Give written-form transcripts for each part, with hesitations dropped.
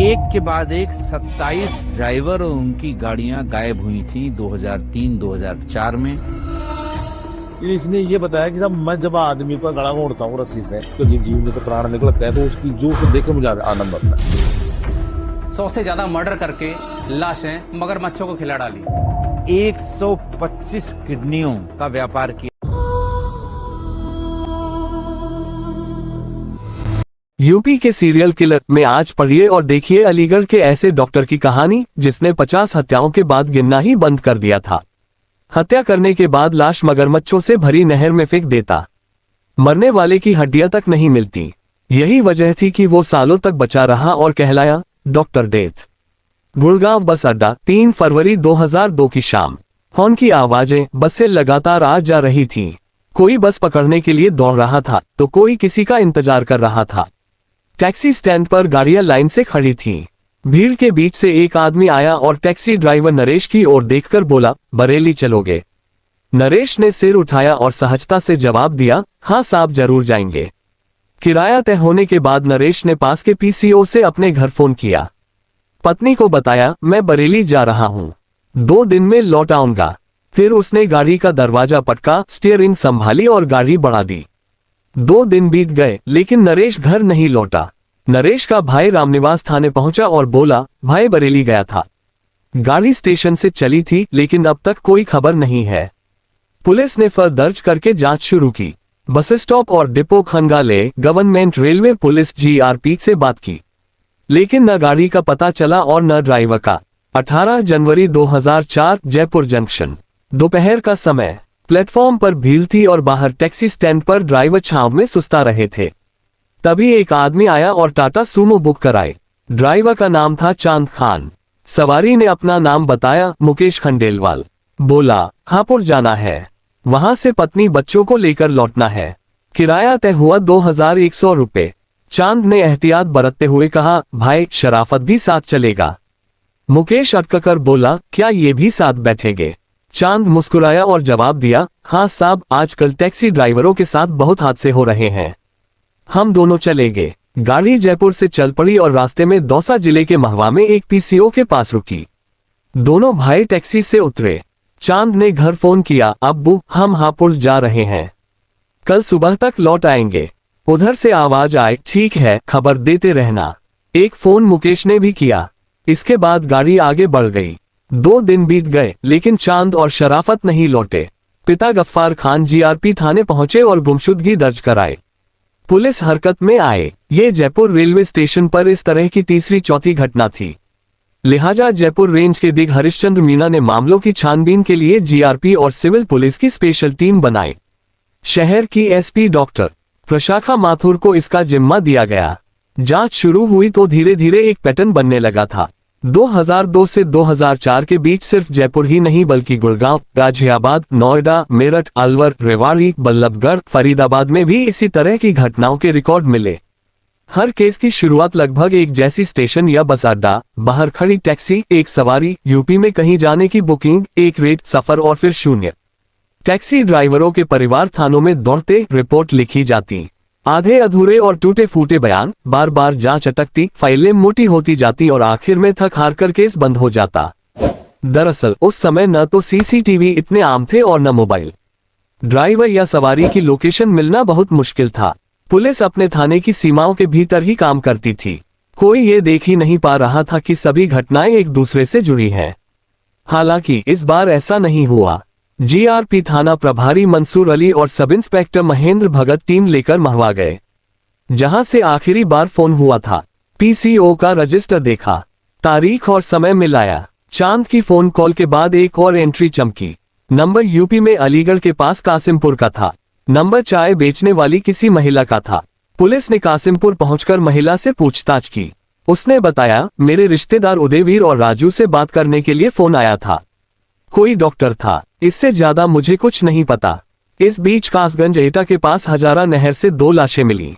एक के बाद एक 27 ड्राइवर और उनकी गाड़ियां गायब हुई थी 2003-2004 में। इसने ये बताया कि साहब मैं जब आदमी को गला घोड़ता हूँ रस्सी से तो जीव में तो प्राण निकलता है, तो उसकी जो को देख मुझे आनंद आता है। 100 से ज्यादा मर्डर करके लाशें मगरमच्छों को खिला डाली। 125 किडनियों का व्यापार किया। यूपी के सीरियल किलर में आज पढ़िए और देखिए अलीगढ़ के ऐसे डॉक्टर की कहानी जिसने 50 हत्याओं के बाद गिनना ही बंद कर दिया था। हत्या करने के बाद लाश मगरमच्छों से भरी नहर में फेंक देता। मरने वाले की हड्डियां तक नहीं मिलती। यही वजह थी कि वो सालों तक बचा रहा और कहलाया डॉक्टर डेथ। गुड़गांव बस अड्डा 3 फरवरी 2002 की शाम। हॉर्न की आवाजें, बसें लगातार आ जा रही थीं। कोई बस पकड़ने के लिए दौड़ रहा था तो कोई किसी का इंतजार कर रहा था। टैक्सी स्टैंड पर गाड़ियां लाइन से खड़ी थीं। भीड़ के बीच से एक आदमी आया और टैक्सी ड्राइवर नरेश की ओर देखकर बोला, बरेली चलोगे? नरेश ने सिर उठाया और सहजता से जवाब दिया, हाँ साहब जरूर जाएंगे। किराया तय होने के बाद नरेश ने पास के पीसीओ से अपने घर फोन किया। पत्नी को बताया, मैं बरेली जा रहा हूं, 2 दिन में लौट आऊंगा। फिर उसने गाड़ी का दरवाजा पटका, स्टीयरिंग संभाली और गाड़ी बढ़ा दी। 2 दिन बीत गए लेकिन नरेश घर नहीं लौटा। नरेश का भाई रामनिवास थाने पहुंचा और बोला, भाई बरेली गया था। गाड़ी स्टेशन से चली थी लेकिन अब तक कोई खबर नहीं है। पुलिस ने एफआईआर दर्ज करके जांच शुरू की। बस स्टॉप और डिपो खंगाले गवर्नमेंट रेलवे पुलिस जीआरपी से बात की, लेकिन न गाड़ी का पता चला और न ड्राइवर का। 18 जनवरी 2004 जयपुर जंक्शन, दोपहर का समय। प्लेटफॉर्म पर भीड़ थी और बाहर टैक्सी स्टैंड पर ड्राइवर छांव में सुस्ता रहे थे। तभी एक आदमी आया और टाटा सूमो बुक कराए। ड्राइवर का नाम था चांद खान। सवारी ने अपना नाम बताया, मुकेश खंडेलवाल। बोला, हापुड़ जाना है, वहां से पत्नी बच्चों को लेकर लौटना है। किराया तय हुआ 2100 रुपए। चांद ने एहतियात बरतते हुए कहा, भाई शराफत भी साथ चलेगा। मुकेश अटककर बोला, क्या ये भी साथ बैठेंगे? चांद मुस्कुराया और जवाब दिया, हाँ साहब, आजकल टैक्सी ड्राइवरों के साथ बहुत हादसे हो रहे हैं, हम दोनों चलेंगे। गाड़ी जयपुर से चल पड़ी और रास्ते में दौसा जिले के महवा में एक पीसीओ के पास रुकी। दोनों भाई टैक्सी से उतरे। चांद ने घर फोन किया, अब्बू हम हापुड़ जा रहे हैं, कल सुबह तक लौट आएंगे। उधर से आवाज आए, ठीक है, खबर देते रहना। एक फोन मुकेश ने भी किया। इसके बाद गाड़ी आगे बढ़ गई। 2 दिन बीत गए लेकिन चांद और शराफत नहीं लौटे। पिता गफ्फार खान जीआरपी थाने पहुंचे और गुमशुदगी दर्ज कराए। पुलिस हरकत में आए। ये जयपुर रेलवे स्टेशन पर इस तरह की तीसरी चौथी घटना थी। लिहाजा जयपुर रेंज के दिग हरिश्चंद्र मीना ने मामलों की छानबीन के लिए जीआरपी और सिविल पुलिस की स्पेशल टीम बनाई। शहर की एसपी डॉक्टर प्रशाखा माथुर को इसका जिम्मा दिया गया। जांच शुरू हुई तो धीरे धीरे एक पैटर्न बनने लगा था। 2002 से 2004 के बीच सिर्फ जयपुर ही नहीं बल्कि गुड़गांव, गाजियाबाद, नोएडा, मेरठ, अलवर, रेवाड़ी, बल्लभगढ़, फरीदाबाद में भी इसी तरह की घटनाओं के रिकॉर्ड मिले। हर केस की शुरुआत लगभग एक जैसी स्टेशन या बस अड्डा, बाहर खड़ी टैक्सी, एक सवारी, यूपी में कहीं जाने की बुकिंग, एक रेट, सफर और फिर शून्य। टैक्सी ड्राइवरों के परिवार थानों में दौड़ते, रिपोर्ट लिखी जाती। आधे अधूरे और टूटे फूटे बयान, बार बार जांच अटकती, फाइलें मोटी होती जाती और आखिर में थक हार कर केस बंद हो जाता। दरअसल उस समय न तो सीसीटीवी इतने आम थे और न मोबाइल। ड्राइवर या सवारी की लोकेशन मिलना बहुत मुश्किल था। पुलिस अपने थाने की सीमाओं के भीतर ही काम करती थी। कोई ये देख ही नहीं पा रहा था कि सभी घटनाएं एक दूसरे से जुड़ी हैं। हालांकि इस बार ऐसा नहीं हुआ। जीआरपी थाना प्रभारी मंसूर अली और सब इंस्पेक्टर महेंद्र भगत टीम लेकर महवा गए, जहां से आखिरी बार फोन हुआ था। पीसीओ का रजिस्टर देखा, तारीख और समय मिलाया। चांद की फोन कॉल के बाद एक और एंट्री चमकी। नंबर यूपी में अलीगढ़ के पास कासिमपुर का था। नंबर चाय बेचने वाली किसी महिला का था। पुलिस ने कासिमपुर पहुंचकर महिला से पूछताछ की। उसने बताया, मेरे रिश्तेदार उदयवीर और राजू से बात करने के लिए फोन आया था। कोई डॉक्टर था, इससे ज्यादा मुझे कुछ नहीं पता। इस बीच कासगंज एटा के पास हजारा नहर से 2 लाशें मिली।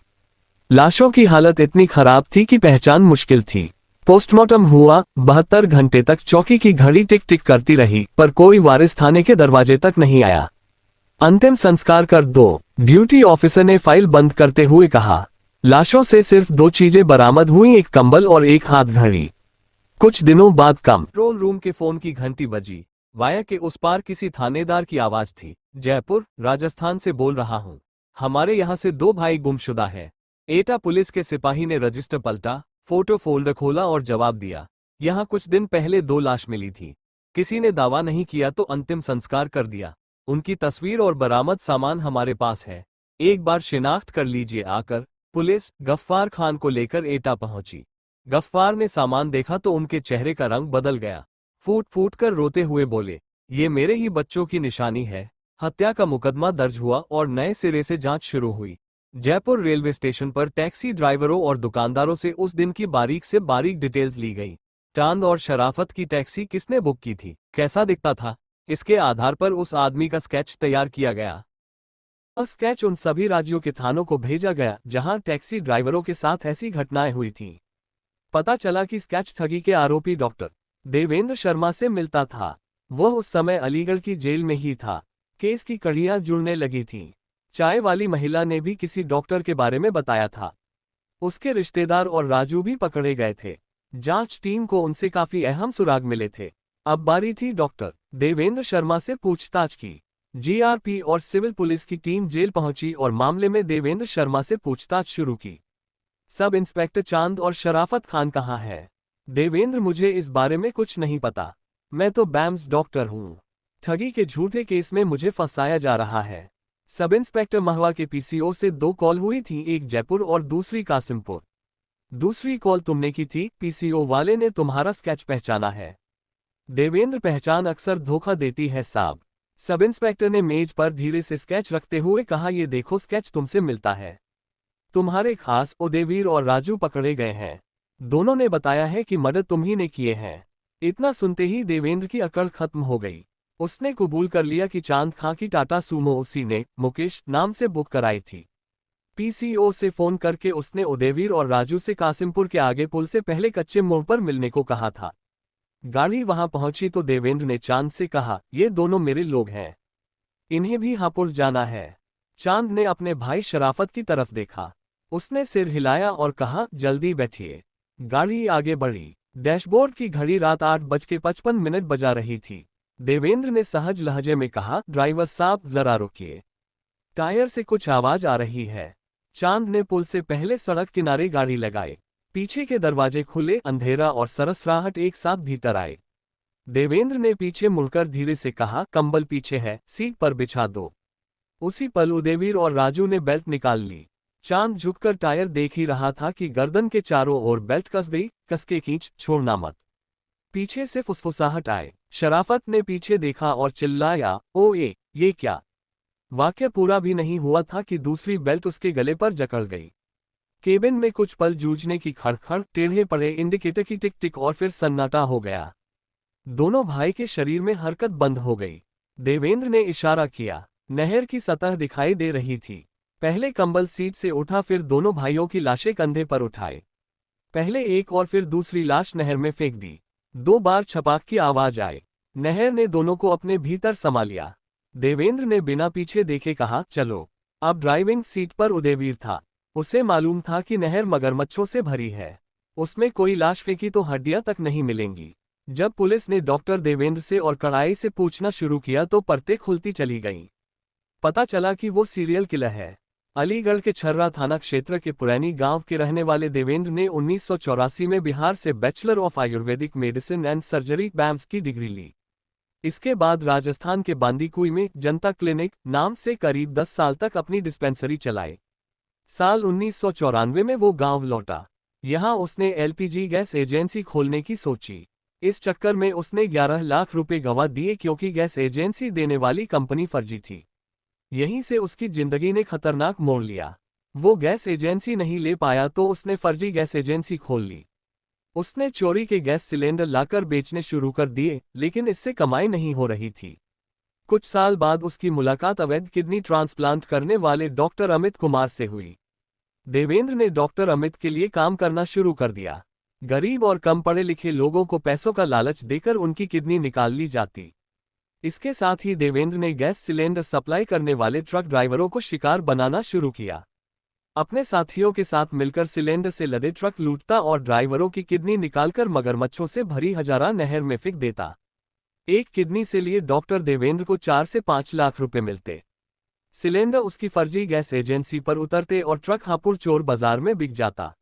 लाशों की हालत इतनी खराब थी कि पहचान मुश्किल थी। पोस्टमार्टम हुआ। 72 घंटे तक चौकी की घड़ी टिक टिक करती रही पर कोई वारिस थाने के दरवाजे तक नहीं आया। अंतिम संस्कार कर दो, ड्यूटी ऑफिसर ने फाइल बंद करते हुए कहा। लाशों से सिर्फ 2 चीजें बरामद हुई, एक कंबल और एक हाथ घड़ी। कुछ दिनों बाद कंट्रोल रूम के फोन की घंटी बजी। वाया के उस पार किसी थानेदार की आवाज थी। जयपुर, राजस्थान से बोल रहा हूँ। हमारे यहाँ से 2 भाई गुमशुदा है। एटा पुलिस के सिपाही ने रजिस्टर पलटा, फोटो फोल्डर खोला और जवाब दिया, यहाँ कुछ दिन पहले 2 लाश मिली थी। किसी ने दावा नहीं किया तो अंतिम संस्कार कर दिया। उनकी तस्वीर और बरामद सामान हमारे पास है। एक बार शिनाख्त कर लीजिए आकर। पुलिस गफ्फार खान को लेकर एटा पहुंची। गफ्फार ने सामान देखा तो उनके चेहरे का रंग बदल गया। फूट फूट कर रोते हुए बोले, ये मेरे ही बच्चों की निशानी है। हत्या का मुकदमा दर्ज हुआ और नए सिरे से जांच शुरू हुई। जयपुर रेलवे स्टेशन पर टैक्सी ड्राइवरों और दुकानदारों से उस दिन की बारीक से बारीक डिटेल्स ली गई। चांद और शराफत की टैक्सी किसने बुक की थी, कैसा दिखता था, इसके आधार पर उस आदमी का स्केच तैयार किया गया। और स्केच उन सभी राज्यों के थानों को भेजा गया जहां टैक्सी ड्राइवरों के साथ ऐसी घटनाएं हुई थीं। पता चला कि स्केच ठगी के आरोपी डॉक्टर देवेंद्र शर्मा से मिलता था। वह उस समय अलीगढ़ की जेल में ही था। केस की कड़ियां जुड़ने लगी थीं। चाय वाली महिला ने भी किसी डॉक्टर के बारे में बताया था। उसके रिश्तेदार और राजू भी पकड़े गए थे। जांच टीम को उनसे काफी अहम सुराग मिले थे। अब बारी थी डॉक्टर देवेंद्र शर्मा से पूछताछ की। जीआरपी और सिविल पुलिस की टीम जेल पहुंची और मामले में देवेंद्र शर्मा से पूछताछ शुरू की। सब इंस्पेक्टर चांद और शराफत खान कहाँ है? देवेंद्र, मुझे इस बारे में कुछ नहीं पता। मैं तो बैम्स डॉक्टर हूँ। ठगी के झूठे केस में मुझे फंसाया जा रहा है। सब इंस्पेक्टर महवा के पीसीओ से 2 कॉल हुई थी, एक जयपुर और दूसरी कासिमपुर। दूसरी कॉल तुमने की थी, पीसीओ वाले ने तुम्हारा स्केच पहचाना है। देवेंद्र, पहचान अक्सर धोखा देती है साहब। सब इंस्पेक्टर ने मेज पर धीरे से स्केच रखते हुए कहा, ये देखो स्केच तुमसे मिलता है। तुम्हारे खास उदयवीर और राजू पकड़े गए हैं। दोनों ने बताया है कि मर्डर तुम ही ने किए हैं। इतना सुनते ही देवेंद्र की अकड़ खत्म हो गई। उसने कबूल कर लिया कि चांद खां की टाटा सूमो उसी ने मुकेश नाम से बुक कराई थी। पीसीओ से फोन करके उसने उदयवीर और राजू से कासिमपुर के आगे पुल से पहले कच्चे मोड़ पर मिलने को कहा था। गाड़ी वहां पहुंची तो देवेंद्र ने चांद से कहा, ये दोनों मेरे लोग हैं, इन्हें भी हापुड़ जाना है। चांद ने अपने भाई शराफत की तरफ देखा। उसने सिर हिलाया और कहा, जल्दी बैठिए। गाड़ी आगे बढ़ी। डैशबोर्ड की घड़ी रात 8:55 बजा रही थी। देवेंद्र ने सहज लहजे में कहा, ड्राइवर साहब जरा रुकिए, टायर से कुछ आवाज आ रही है। चांद ने पुल से पहले सड़क किनारे गाड़ी लगाई। पीछे के दरवाजे खुले, अंधेरा और सरसराहट एक साथ भीतर आए। देवेंद्र ने पीछे मुड़कर धीरे से कहा, कंबल पीछे है, सीट पर बिछा दो। उसी पल उदयवीर और राजू ने बेल्ट निकाल ली। चांद झुककर टायर देख ही रहा था कि गर्दन के चारों ओर बेल्ट कस गई। कसके खींच, छोड़ना मत। पीछे से फुसफुसाहट आए। शराफत ने पीछे देखा और चिल्लाया, ओ ये क्या? वाक्य पूरा भी नहीं हुआ था कि दूसरी बेल्ट उसके गले पर जकड़ गई। केबिन में कुछ पल जूझने की खड़खड़, टेढ़े पड़े इंडिकेटर की टिक टिक और फिर सन्नाटा हो गया। दोनों भाई के शरीर में हरकत बंद हो गई। देवेंद्र ने इशारा किया। नहर की सतह दिखाई दे रही थी। पहले कंबल सीट से उठा, फिर दोनों भाइयों की लाशें कंधे पर उठाए। पहले एक और फिर दूसरी लाश नहर में फेंक दी। 2 बार छपाक की आवाज आई। नहर ने दोनों को अपने भीतर समा लिया। देवेंद्र ने बिना पीछे देखे कहा, चलो। अब ड्राइविंग सीट पर उदयवीर था। उसे मालूम था कि नहर मगरमच्छों से भरी है। उसमें कोई लाश फेंकी तो हड्डियां तक नहीं मिलेंगी। जब पुलिस ने डॉक्टर देवेंद्र से और कड़ाई से पूछना शुरू किया तो परतें खुलती चली गईं। पता चला कि वो सीरियल किलर है। अलीगढ़ के छर्रा थाना क्षेत्र के पुरैनी गांव के रहने वाले देवेंद्र ने 1984 में बिहार से bachelor of ayurvedic medicine and surgery BAMS की डिग्री ली। इसके बाद राजस्थान के बांदीकुई में जनता क्लिनिक नाम से करीब 10 साल तक अपनी डिस्पेंसरी चलाई। साल 1994 में वो गांव लौटा। यहां उसने एलपीजी गैस एजेंसी खोलने की सोची। इस चक्कर में उसने 11 लाख रुपए गंवा दिए क्योंकि गैस एजेंसी देने वाली कंपनी फर्जी थी। यहीं से उसकी जिंदगी ने खतरनाक मोड़ लिया। वो गैस एजेंसी नहीं ले पाया तो उसने फर्जी गैस एजेंसी खोल ली। उसने चोरी के गैस सिलेंडर लाकर बेचने शुरू कर दिए, लेकिन इससे कमाई नहीं हो रही थी। कुछ साल बाद उसकी मुलाकात अवैध किडनी ट्रांसप्लांट करने वाले डॉक्टर अमित कुमार से हुई। देवेंद्र ने डॉक्टर अमित के लिए काम करना शुरू कर दिया। गरीब और कम पढ़े लिखे लोगों को पैसों का लालच देकर उनकी किडनी निकाल ली जाती। इसके साथ ही देवेंद्र ने गैस सिलेंडर सप्लाई करने वाले ट्रक ड्राइवरों को शिकार बनाना शुरू किया। अपने साथियों के साथ मिलकर सिलेंडर से लदे ट्रक लूटता और ड्राइवरों की किडनी निकालकर मगरमच्छों से भरी हजारा नहर में फेंक देता। एक किडनी से लिए डॉक्टर देवेंद्र को 4 से 5 लाख रुपए मिलते। सिलेंडर उसकी फर्जी गैस एजेंसी पर उतरते और ट्रक हापुड़ चोर बाजार में बिक जाता।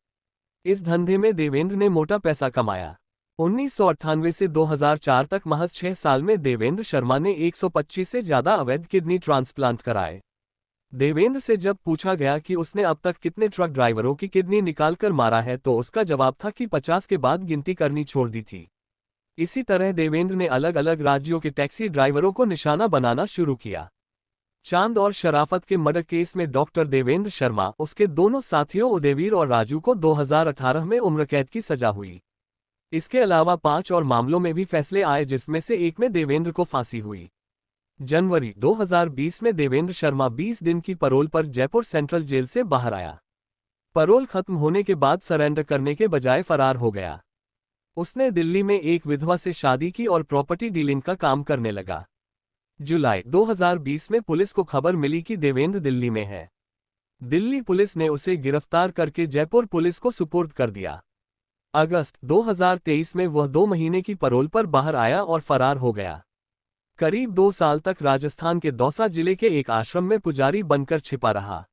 इस धंधे में देवेंद्र ने मोटा पैसा कमाया। 1998 से 2004 तक महज 6 साल में देवेंद्र शर्मा ने 125 से ज्यादा अवैध किडनी ट्रांसप्लांट कराए। देवेंद्र से जब पूछा गया कि उसने अब तक कितने ट्रक ड्राइवरों की किडनी निकालकर मारा है तो उसका जवाब था कि 50 के बाद गिनती करनी छोड़ दी थी। इसी तरह देवेंद्र ने अलग अलग राज्यों के टैक्सी ड्राइवरों को निशाना बनाना शुरू किया। चांद और शराफत के मर्डर केस में डॉक्टर देवेंद्र शर्मा, उसके दोनों साथियों उदयवीर और राजू को 2018 में उम्र कैद की सजा हुई। इसके अलावा 5 और मामलों में भी फैसले आए, जिसमें से एक में देवेंद्र को फांसी हुई। जनवरी 2020 में देवेंद्र शर्मा 20 दिन की पैरोल पर जयपुर सेंट्रल जेल से बाहर आया। पैरोल खत्म होने के बाद सरेंडर करने के बजाय फरार हो गया। उसने दिल्ली में एक विधवा से शादी की और प्रॉपर्टी डीलिंग का काम करने लगा। जुलाई 2020 में पुलिस को खबर मिली कि देवेंद्र दिल्ली में है। दिल्ली पुलिस ने उसे गिरफ्तार करके जयपुर पुलिस को सुपुर्द कर दिया। अगस्त 2023 में वह 2 महीने की पैरोल पर बाहर आया और फरार हो गया। करीब 2 साल तक राजस्थान के दौसा जिले के एक आश्रम में पुजारी बनकर छिपा रहा।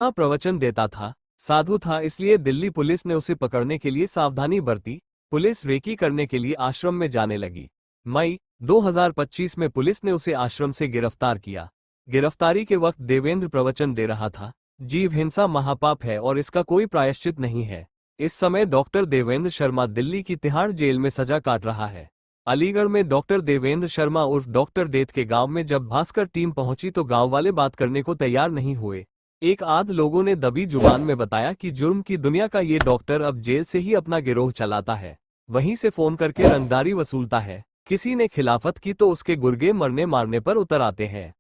प्रवचन देता था, साधु था, इसलिए दिल्ली पुलिस ने उसे पकड़ने के लिए सावधानी बरती। पुलिस रेकी करने के लिए आश्रम में जाने लगी। मई 2025 में पुलिस ने उसे आश्रम से गिरफ्तार किया। गिरफ्तारी के वक्त देवेंद्र प्रवचन दे रहा था, जीव हिंसा महापाप है और इसका कोई प्रायश्चित नहीं है। इस समय डॉक्टर देवेंद्र शर्मा दिल्ली की तिहाड़ जेल में सजा काट रहा है। अलीगढ़ में डॉक्टर देवेंद्र शर्मा उर्फ डॉक्टर डेथ के गांव में जब भास्कर टीम पहुंची तो गांव वाले बात करने को तैयार नहीं हुए। एक आध लोगों ने दबी जुबान में बताया कि जुर्म की दुनिया का ये डॉक्टर अब जेल से ही अपना गिरोह चलाता है, वहीं से फोन करके रंगदारी वसूलता है। किसी ने खिलाफत की तो उसके गुर्गे मरने मारने पर उतर आते हैं।